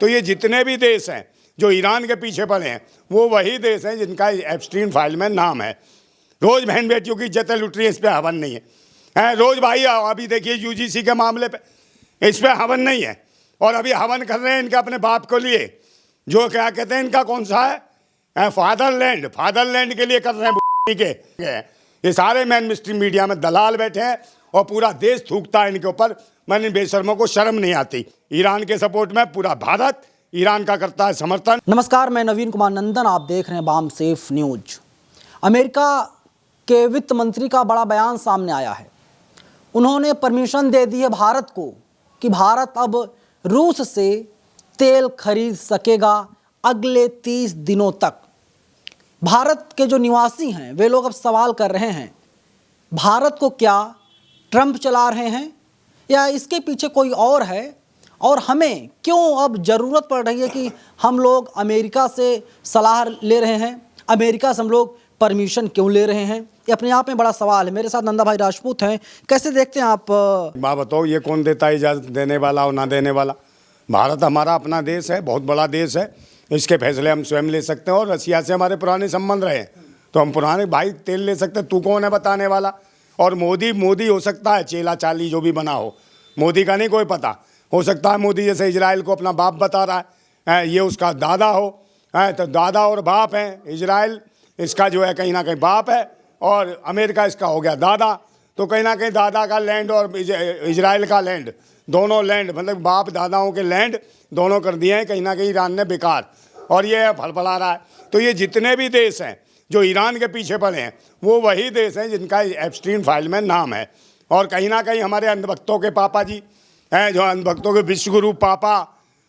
तो ये जितने भी देश हैं जो ईरान के पीछे पड़े हैं वो वही देश हैं जिनका एप्स्टीन फाइल में नाम है। रोज बहन बेटियों की इज्जतें लुट रही है, इस पर हवन नहीं है। रोज भाई अभी देखिए यूजीसी के मामले पे इस पर हवन नहीं है, और अभी हवन कर रहे हैं इनके अपने बाप को लिए, जो क्या कहते हैं इनका कौन सा है फादरलैंड के लिए कर रहे हैं के। ये सारे मैन मिस्ट्री मीडिया में दलाल बैठे हैं और पूरा देश थूकता है इनके ऊपर। मैंने बेशर्मों को शर्म नहीं आती। ईरान के सपोर्ट में पूरा भारत ईरान का करता है समर्थन। नमस्कार, मैं नवीन कुमार नंदन, आप देख रहे हैं बाम सेफ न्यूज। अमेरिका के वित्त मंत्री का बड़ा बयान सामने आया है। उन्होंने परमिशन दे दी है भारत को कि भारत अब रूस से तेल खरीद सकेगा अगले 30 दिनों तक। भारत के जो निवासी हैं वे लोग अब सवाल कर रहे हैं, भारत को क्या ट्रंप चला रहे हैं या इसके पीछे कोई और है, और हमें क्यों अब ज़रूरत पड़ रही है कि हम लोग अमेरिका से सलाह ले रहे हैं, अमेरिका से हम लोग परमिशन क्यों ले रहे हैं। ये अपने आप में बड़ा सवाल है। मेरे साथ नंदा भाई राजपूत हैं। कैसे देखते हैं आप? माँ बताओ, ये कौन देता है इजाज़त, देने वाला और ना देने वाला? भारत हमारा अपना देश है, बहुत बड़ा देश है, इसके फैसले हम स्वयं ले सकते हैं। और रसिया से हमारे पुराने संबंध रहे तो हम पुराने भाई तेल ले सकते हैं। तू कौन है बताने वाला? और मोदी हो सकता है चेला चाली जो भी बना हो, मोदी का नहीं कोई पता। हो सकता है मोदी जैसे इजराइल को अपना बाप बता रहा है, ये उसका दादा हो, तो दादा और बाप हैं। इजराइल इसका जो है कहीं ना कहीं बाप है और अमेरिका इसका हो गया दादा। तो कहीं ना कहीं दादा का लैंड और इजराइल का लैंड, दोनों लैंड मतलब बाप दादाओं के लैंड दोनों कर दिए हैं कहीं ना कहीं ईरान ने बेकार, और ये फलफला रहा है। तो ये जितने भी देश हैं जो ईरान के पीछे पड़े हैं वो वही देश हैं जिनका एप्स्टीन फाइल में नाम है। और कहीं ना कहीं हमारे अंधभक्तों के पापा जी हैं, जो अंधभक्तों के विश्वगुरु पापा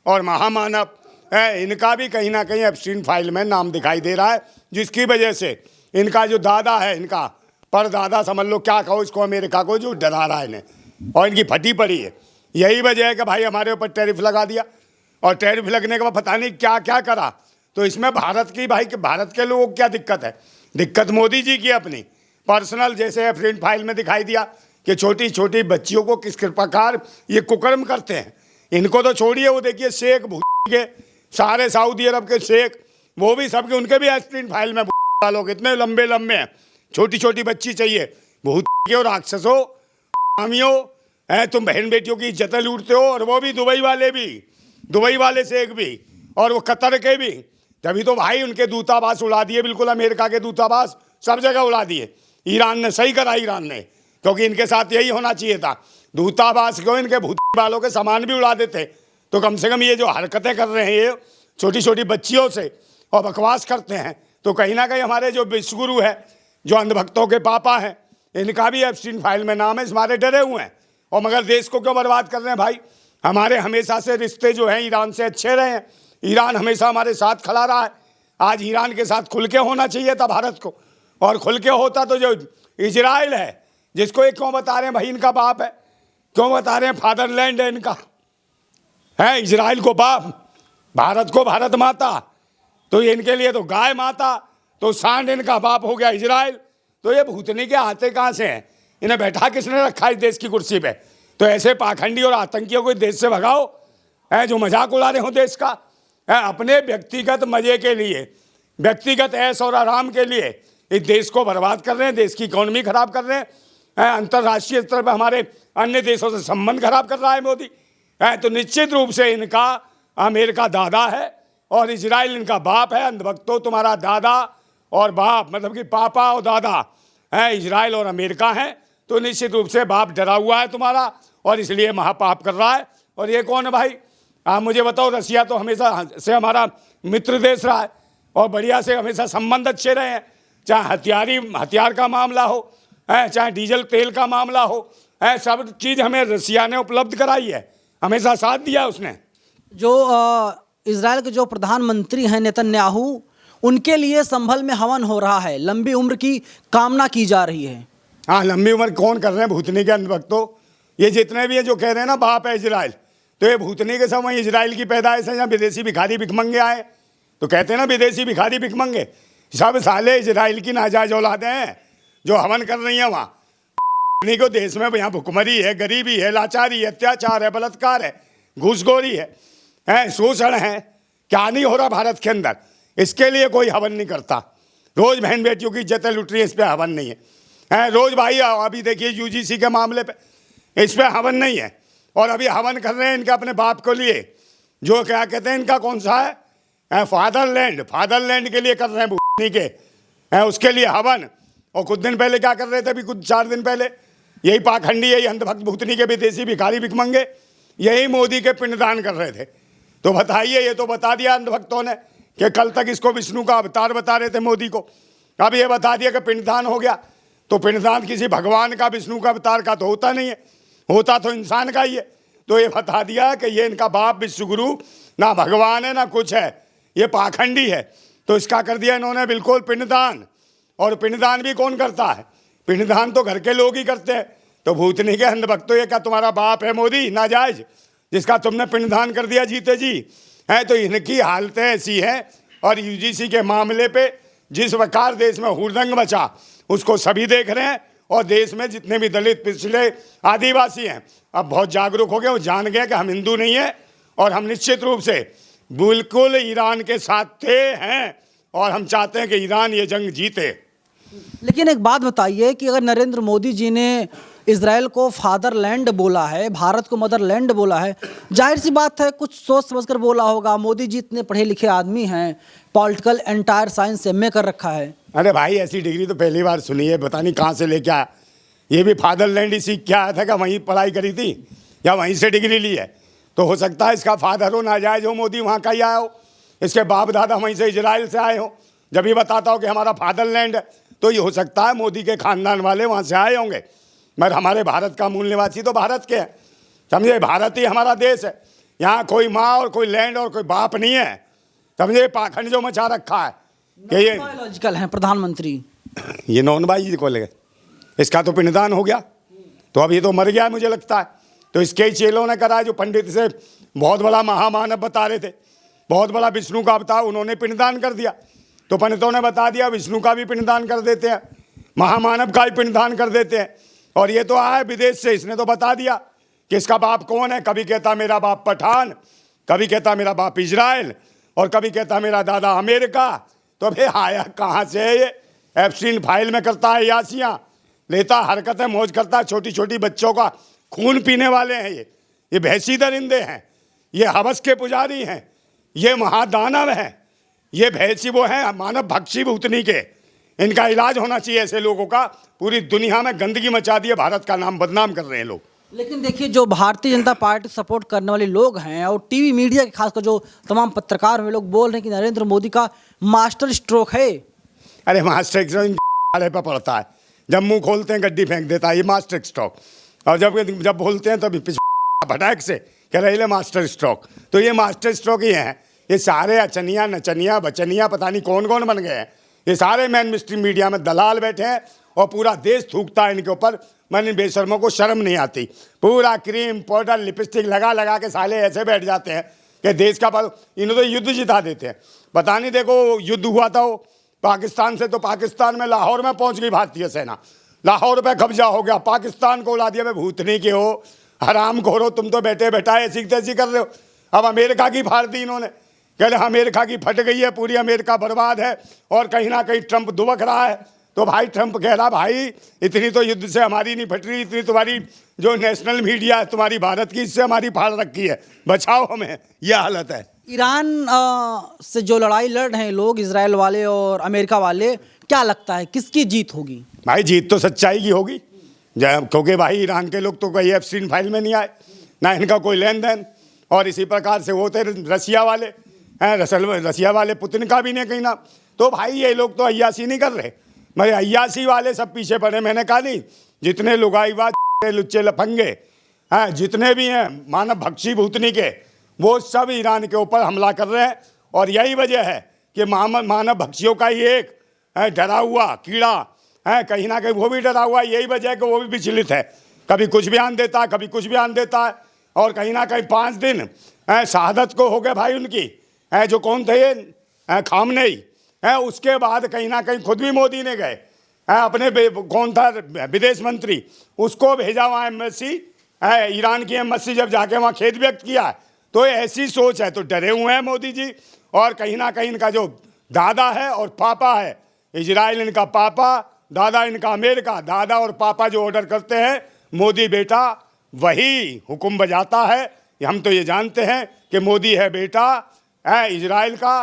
और महामानव है, इनका भी कहीं ना कहीं एप्स्टीन फाइल में नाम दिखाई दे रहा है, जिसकी वजह से इनका जो दादा है, इनका परदादा समझ लो, क्या कहो इसको, अमेरिका को जो डरा रहा है इन्हें, और इनकी फटी पड़ी है। यही वजह है कि भाई हमारे ऊपर टैरिफ लगा दिया, और टैरिफ लगने के बाद पता नहीं क्या क्या करा। तो इसमें भारत की भाई कि भारत के लोगों को क्या दिक्कत है? दिक्कत मोदी जी की अपनी पर्सनल, जैसे एप्स्टीन फाइल में दिखाई दिया कि छोटी छोटी बच्चियों को किस प्रकार ये कुकर्म करते हैं। इनको तो छोड़िए, वो देखिए शेख के सारे सऊदी अरब के शेख, वो भी सबके उनके भी एप्स्टीन फाइल में वालों के इतने लंबे लंबे हैं। छोटी छोटी बच्ची चाहिए, भूत के और राक्षसों हामियों है, तुम बहन बेटियों की इज्जतें लूटते हो। और वो भी दुबई वाले भी, दुबई वाले शेख भी, और वो कतर के भी। तभी तो भाई उनके दूतावास उड़ा दिए, बिल्कुल अमेरिका के दूतावास सब जगह उड़ा दिए। ईरान ने सही करा, ईरान ने, क्योंकि इनके साथ यही होना चाहिए था। दूतावास को इनके भूत वालों के सामान भी उड़ा देते तो कम से कम ये जो हरकतें कर रहे हैं ये छोटी छोटी बच्चियों से और बकवास करते हैं, तो कहीं ना कहीं हमारे जो विश्वगुरु है, जो अंधभक्तों के पापा हैं, इनका भी एप्स्टीन फाइल में नाम है। हमारे डरे हुए हैं, और मगर देश को क्यों बर्बाद कर रहे हैं भाई? हमारे हमेशा से रिश्ते जो हैं ईरान से अच्छे रहे हैं। ईरान हमेशा हमारे साथ खड़ा रहा है। आज ईरान के साथ खुल के होना चाहिए था भारत को, और खुल के होता तो जो इजराइल है, जिसको ये क्यों बता रहे हैं भाई इनका बाप है, क्यों बता रहे हैं फादरलैंड है इनका, है इजराइल को बाप, भारत को भारत माता, तो ये इनके लिए तो गाय माता, तो सांड इनका बाप हो गया इजराइल। तो ये भूतनी के आते कहाँ से हैं? इन्हें बैठा किसने रखा इस देश की कुर्सी पे? तो ऐसे पाखंडी और आतंकियों को देश से भगाओ, है जो मजाक उड़ा रहे हो देश का, है अपने व्यक्तिगत मजे के लिए, व्यक्तिगत ऐश और आराम के लिए इस देश को बर्बाद कर रहे हैं, देश की इकोनॉमी खराब कर रहे हैं, अंतर्राष्ट्रीय स्तर पर हमारे अन्य देशों से संबंध खराब कर रहा है मोदी। तो निश्चित रूप से इनका अमेरिका दादा है और इजराइल इनका बाप है। अंधभक्तों, तुम्हारा दादा और बाप मतलब कि पापा और दादा है इजराइल और अमेरिका है, तो निश्चित रूप से बाप डरा हुआ है तुम्हारा, और इसलिए महापाप कर रहा है। और ये कौन है भाई? आप मुझे बताओ। रसिया तो हमेशा से हमारा मित्र देश रहा है, और बढ़िया से हमेशा संबंध अच्छे रहे हैं, चाहे हथियार का मामला हो, चाहे डीजल तेल का मामला हो, सब चीज़ हमें रसिया ने उपलब्ध कराई है, हमेशा साथ दिया उसने। जो इजराइल के जो प्रधानमंत्री हैं नेतन्याहू, उनके लिए संभल में हवन हो रहा है, लंबी उम्र की कामना की जा रही है। हाँ, लंबी उम्र कौन कर रहे हैं? भूतनी के अंधभक्तों। ये जितने भी हैं जो कह रहे हैं ना बाप है इजराइल, तो ये भूतनी के समय इजराइल की पैदाइश है, जहाँ विदेशी भिखारी भिखमंगे आए, तो कहते हैं ना विदेशी भिखारी भिखमंगे, सब साले इजराइल की नाजायज औलादें हैं जो हवन कर रही हैं वहाँ। नहीं को देश में यहाँ भुखमरी है, गरीबी है, लाचारी है, अत्याचार है, बलात्कार है, घूसखोरी है, है, शोषण है, क्या नहीं हो रहा भारत के अंदर, इसके लिए कोई हवन नहीं करता। रोज बहन बेटियों की इज्जतें लुट रही है, इस पर हवन नहीं है। रोज भाई अभी देखिए यूजीसी के मामले पे, इस पर हवन नहीं है। और अभी हवन कर रहे हैं इनके अपने बाप को लिए, जो क्या कहते हैं इनका कौन सा है, फादरलैंड के लिए कर रहे हैं भूतनी के, उसके लिए हवन। और कुछ दिन पहले क्या कर रहे थे, अभी कुछ 4 दिन पहले यही पाखंडी, यही अंधभक्त भूतनी के विदेशी भिखारी भिखमंगे यही मोदी के पिंडदान कर रहे थे। तो बताइए, ये तो बता दिया अंधभक्तों ने कि कल तक इसको विष्णु का अवतार बता रहे थे मोदी को, अब ये बता दिया कि पिंडदान हो गया। तो पिंडदान किसी भगवान का, विष्णु का अवतार का तो होता नहीं है, होता तो इंसान का ही है। तो ये बता दिया कि ये इनका बाप विश्वगुरु ना भगवान है ना कुछ है, ये पाखंडी है। तो इसका कर दिया इन्होंने बिल्कुल पिंडदान। और पिंडदान भी कौन करता है, पिंडदान तो घर के लोग ही करते हैं। तो भूतनी के अंधभक्त, तो ये क्या तुम्हारा बाप है मोदी नाजायज, जिसका तुमने पिंडदान कर दिया जीते जी है। तो इनकी हालतें ऐसी हैं। और यूजीसी के मामले पे जिस प्रकार देश में हुड़दंग मचा, उसको सभी देख रहे हैं। और देश में जितने भी दलित, पिछड़े, आदिवासी हैं, अब बहुत जागरूक हो गए, वो जान गए कि हम हिंदू नहीं है और हम निश्चित रूप से बिल्कुल ईरान के साथ थे हैं, और हम चाहते हैं कि ईरान ये जंग जीते। लेकिन एक बात बताइए कि अगर नरेंद्र मोदी जी ने इजराइल को फादरलैंड बोला है, भारत को मदरलैंड बोला है, जाहिर सी बात है कुछ सोच समझकर बोला होगा। मोदी जी इतने पढ़े लिखे आदमी हैं, पॉलिटिकल एंटायर साइंस एमए कर रखा है। अरे भाई, ऐसी डिग्री तो पहली बार सुनी है, पता नहीं कहाँ से लेके आया। ये भी फादरलैंड ही सीख के आया था, क्या वहीं पढ़ाई करी थी या वहीं से डिग्री ली है? तो हो सकता है इसका फादर हो नाजायज हो, मोदी वहाँ का ही आया हो, इसके बाप दादा वहीं से इजराइल से आए हो। जब ये बताता हो कि हमारा फादरलैंड है, तो ये हो सकता है मोदी के खानदान वाले वहाँ से आए होंगे। मगर हमारे भारत का मूल निवासी तो भारत के हैं, समझे, भारत ही हमारा देश है। यहाँ कोई माँ और कोई लैंड और कोई बाप नहीं है, समझे। पाखंड जो मचा रखा है कि ये बायोलॉजिकल हैं प्रधानमंत्री, ये नॉन बाई जी को लगे, इसका तो पिंडदान हो गया, तो अब ये तो मर गया मुझे लगता है। तो इसके ही चेलों ने करा, जो पंडित से बहुत बड़ा महामानव बता रहे थे, बहुत बड़ा विष्णु का अवतार, उन्होंने पिंडदान कर दिया। तो पंडितों ने बता दिया विष्णु का भी पिंडदान कर देते हैं, महामानव का भी पिंडदान कर देते हैं। और ये तो आया विदेश से, इसने तो बता दिया कि इसका बाप कौन है। कभी कहता मेरा बाप पठान, कभी कहता मेरा बाप इजराइल, और कभी कहता मेरा दादा अमेरिका। तो भाई आया कहाँ से है ये? एप्स्टीन फाइल में करता है यासियाँ, लेता हरकतें मौज करता है, छोटी छोटी बच्चों का खून पीने वाले हैं ये भैंसी दरिंदे हैं, ये हवस के पुजारी हैं, ये महादानव हैं, ये भैंसी वो हैं मानव भक्षी भूतनी के। इनका इलाज होना चाहिए ऐसे लोगों का। पूरी दुनिया में गंदगी मचा दी है, भारत का नाम बदनाम कर रहे हैं लोग। लेकिन देखिए, जो भारतीय जनता पार्टी सपोर्ट करने वाले लोग हैं और टीवी मीडिया के खासकर जो तमाम पत्रकार हैं, लोग बोल रहे हैं कि नरेंद्र मोदी का मास्टर स्ट्रोक है। अरे मास्टर स्ट्रोक पर पड़ता है, जब मुंह खोलते हैं गड्डी फेंक देता है, ये मास्टर स्ट्रोक। और जब बोलते हैं तभी भटक से कह रहे मास्टर स्ट्रोक। तो ये मास्टर स्ट्रोक ही है। ये सारे अचनिया नचनिया बचनिया पता नहीं कौन कौन बन गए हैं, ये सारे मैन मिस्ट्री मीडिया में दलाल बैठे हैं और पूरा देश थूकता है इनके ऊपर। मन इन बेशर्मों को शर्म नहीं आती, पूरा क्रीम पाउडर लिपस्टिक लगा लगा के साले ऐसे बैठ जाते हैं कि देश का इन्हें तो युद्ध जिता देते हैं। पता नहीं, देखो युद्ध हुआ था वो पाकिस्तान से, तो पाकिस्तान में लाहौर में पहुंच गई भारतीय सेना, लाहौर पे कब्जा हो गया, पाकिस्तान को उड़ा दिया। मैं भूतनी के हो, हराम खोरो, तुम तो बैठे बैठा ऐसी तैसी कर रहे हो। अब अमेरिका की फाड़ दी इन्होंने, कह रहे अमेरिका की फट गई है, पूरी अमेरिका बर्बाद है, और कहीं ना कहीं ट्रंप दुबक रहा है। तो भाई ट्रंप कह रहा भाई इतनी तो युद्ध से हमारी नहीं फट रही, इतनी तुम्हारी जो नेशनल मीडिया है तुम्हारी भारत की, इससे हमारी फाड़ रखी है, बचाओ हमें, यह हालत है। ईरान से जो लड़ाई लड़ रहे हैं लोग, इजराइल वाले और अमेरिका वाले, क्या लगता है किसकी जीत होगी? भाई जीत तो सच्चाई की होगी, क्योंकि भाई ईरान के लोग तो कोई एप्स्टीन फाइल में नहीं आए, ना इनका कोई लेन देन। और इसी प्रकार से वो थे रसिया वाले हैं, रसिया वाले पुतिन का भी नहीं कहीं ना। तो भाई ये लोग तो अय्यासी नहीं कर रहे, मैं अय्यासी वाले सब पीछे पड़े। मैंने कहा नहीं, जितने लुगाईबाज लुच्चे लफंगे हैं, जितने भी हैं मानव भक्षी भूतनी के, वो सब ईरान के ऊपर हमला कर रहे हैं। और यही वजह है कि मानव भक्षियों का ही एक डरा हुआ कीड़ा है, कहीं ना कहीं वो भी डरा हुआ है। यही वजह है कि वो भी विचलित है, कभी कुछ बयान देता है, कभी कुछ बयान देता है। और कहीं ना कहीं 5 दिन शहादत को हो गए भाई उनकी, जो कौन थे ये खामनेई, उसके बाद कहीं ना कहीं खुद भी मोदी ने गए, अपने कौन था विदेश मंत्री, उसको भेजा वहाँ एम्बेसी, ईरान की एम्बेसी, जब जाके वहाँ खेद व्यक्त किया तो ऐसी सोच है, तो डरे हुए हैं मोदी जी। और कहीं ना कहीं इनका जो दादा है और पापा है, इजराइल इनका पापा, दादा इनका अमेरिका, दादा और पापा जो ऑर्डर करते हैं, मोदी बेटा वही हुक्म बजाता है। हम तो ये जानते हैं कि मोदी है बेटा है इजराइल का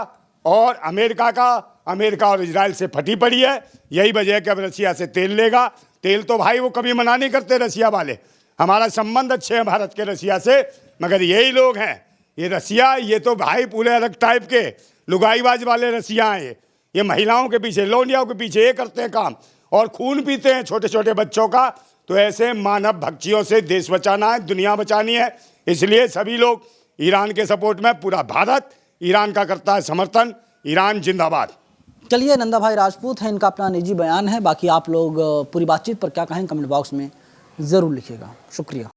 और अमेरिका का, अमेरिका और इजराइल से फटी पड़ी है। यही वजह है कि अब रसिया से तेल लेगा। तेल तो भाई वो कभी मना नहीं करते रसिया वाले, हमारा संबंध अच्छे हैं भारत के रसिया से, मगर यही लोग हैं ये रसिया, ये तो भाई पूरे अलग टाइप के लुगाईबाज वाले रसिया हैं। ये महिलाओं के पीछे, लौंडियाओं के पीछे ये करते हैं काम और खून पीते हैं छोटे छोटे बच्चों का। तो ऐसे मानव भक्षियों से देश बचाना है, दुनिया बचानी है। इसलिए सभी लोग ईरान के सपोर्ट में, पूरा भारत ईरान का करता है समर्थन। ईरान जिंदाबाद। चलिए, नंदा भाई राजपूत हैं, इनका अपना निजी बयान है। बाकी आप लोग पूरी बातचीत पर क्या कहें कमेंट बॉक्स में ज़रूर लिखिएगा। शुक्रिया।